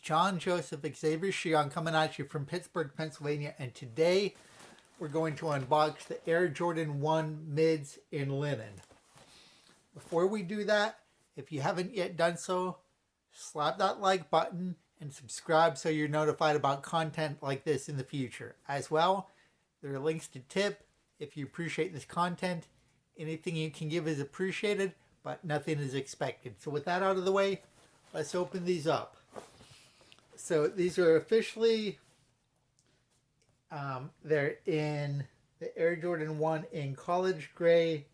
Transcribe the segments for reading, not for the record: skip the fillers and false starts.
John Joseph Xavier Cihon coming at you from Pittsburgh, Pennsylvania, and today we're going to unbox the Air Jordan 1 mids in linen. Before we do that, if you haven't yet done so, slap that like button and subscribe so you're notified about content like this in the future. As well, there are links to tip if you appreciate this content. Anything you can give is appreciated, but nothing is expected. So with that out of the way, let's open these up. So these are officially, they're in the Air Jordan 1 in college gray,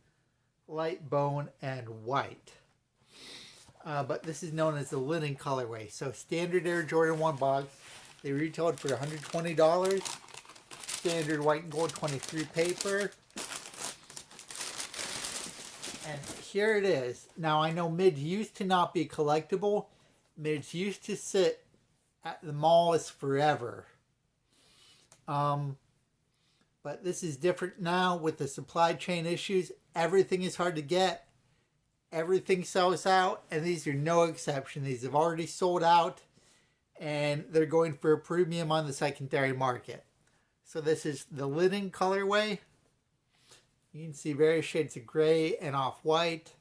light bone, and white. But this is known as the linen colorway. So standard Air Jordan 1 box, they retailed for $120. Standard white and gold 23 paper. And here it is. Now I know mids used to not be collectible. Mids used to sit at the malls forever. But this is different now with the supply chain issues. Everything is hard to get. Everything sells out, and these are no exception. These have already sold out, and they're going for a premium on the secondary market. So this is the linen colorway. You can see various shades of gray and off-white.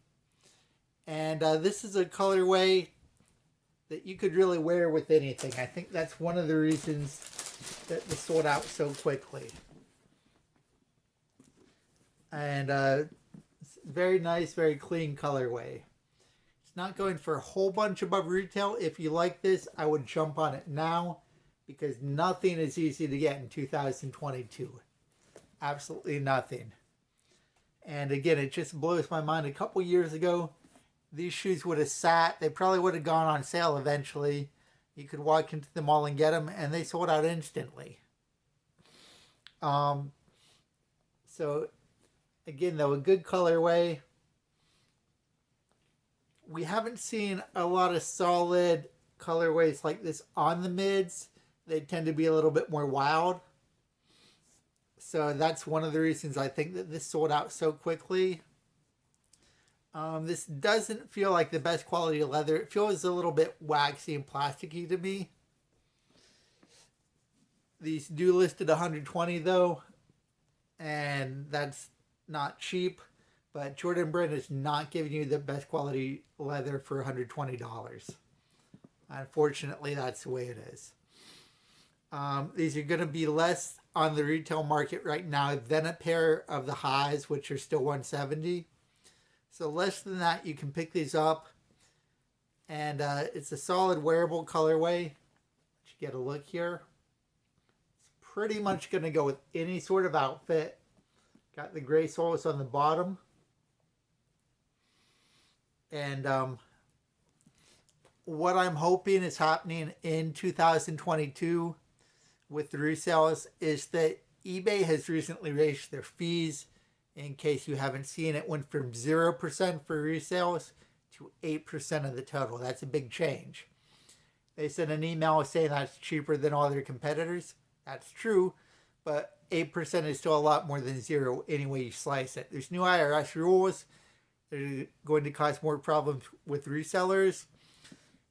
And this is a colorway that you could really wear with anything. I think that's one of the reasons that they sold out so quickly. And it's very nice, very clean colorway. It's not going for a whole bunch above retail. If you like this, I would jump on it now because nothing is easy to get in 2022. Absolutely nothing. And again, it just blows my mind. A couple years ago, these shoes would have sat. They probably would have gone on sale eventually. You could walk into the mall and get them, and they sold out instantly. So, again, though, a good colorway. We haven't seen a lot of solid colorways like this on the mids. They tend to be a little bit more wild. So that's one of the reasons I think that this sold out so quickly. This doesn't feel like the best quality leather. It feels a little bit waxy and plasticky to me. These do list at $120 though, and that's not cheap. But Jordan Brand is not giving you the best quality leather for $120. Unfortunately, that's the way it is. These are going to be less on the retail market right now than a pair of the highs, which are still $170. So less than that, you can pick these up. And it's a solid wearable colorway. Let you get a look here. It's pretty much going to go with any sort of outfit. Got the gray soles on the bottom. And what I'm hoping is happening in 2022 with the resales is that eBay has recently raised their fees. In case you haven't seen, it went from 0% for resales to 8% of the total. That's a big change. They sent an email saying that's cheaper than all their competitors. That's true, but 8% is still a lot more than zero any way you slice it. There's new IRS rules. They're going to cause more problems with resellers.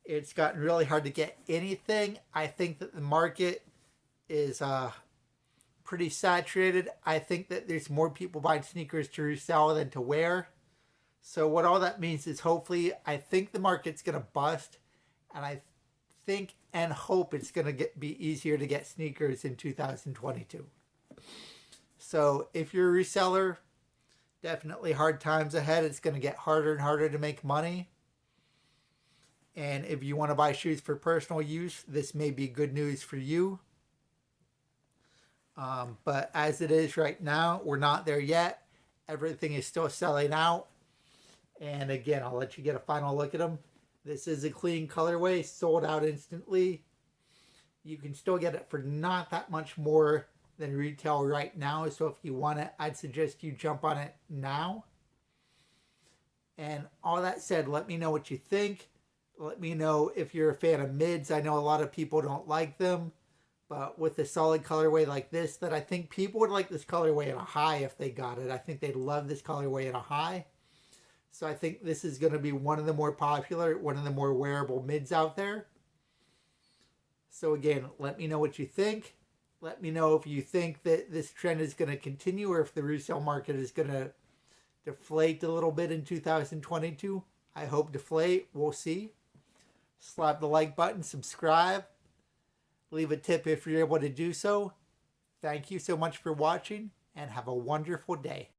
It's gotten really hard to get anything. I think that the market is pretty saturated. I think that there's more people buying sneakers to resell than to wear. So what all that means is hopefully, I think the market's going to bust. And I think and hope it's going to be easier to get sneakers in 2022. So if you're a reseller, definitely hard times ahead. It's going to get harder and harder to make money. And if you want to buy shoes for personal use, this may be good news for you. But as it is right now, we're not there yet. Everything is still selling out. And again, I'll let you get a final look at them. This is a clean colorway, sold out instantly. You can still get it for not that much more than retail right now. So if you want it, I'd suggest you jump on it now. And all that said, let me know what you think. Let me know if you're a fan of mids. I know a lot of people don't like them. But with a solid colorway like this, that I think people would like this colorway in a high if they got it. I think they'd love this colorway in a high. So I think this is going to be one of the more popular, one of the more wearable mids out there. So again, let me know what you think. Let me know if you think that this trend is going to continue or if the resale market is going to deflate a little bit in 2022. I hope deflate. We'll see. Slap the like button, subscribe, leave a tip if you're able to do so. Thank you so much for watching and have a wonderful day.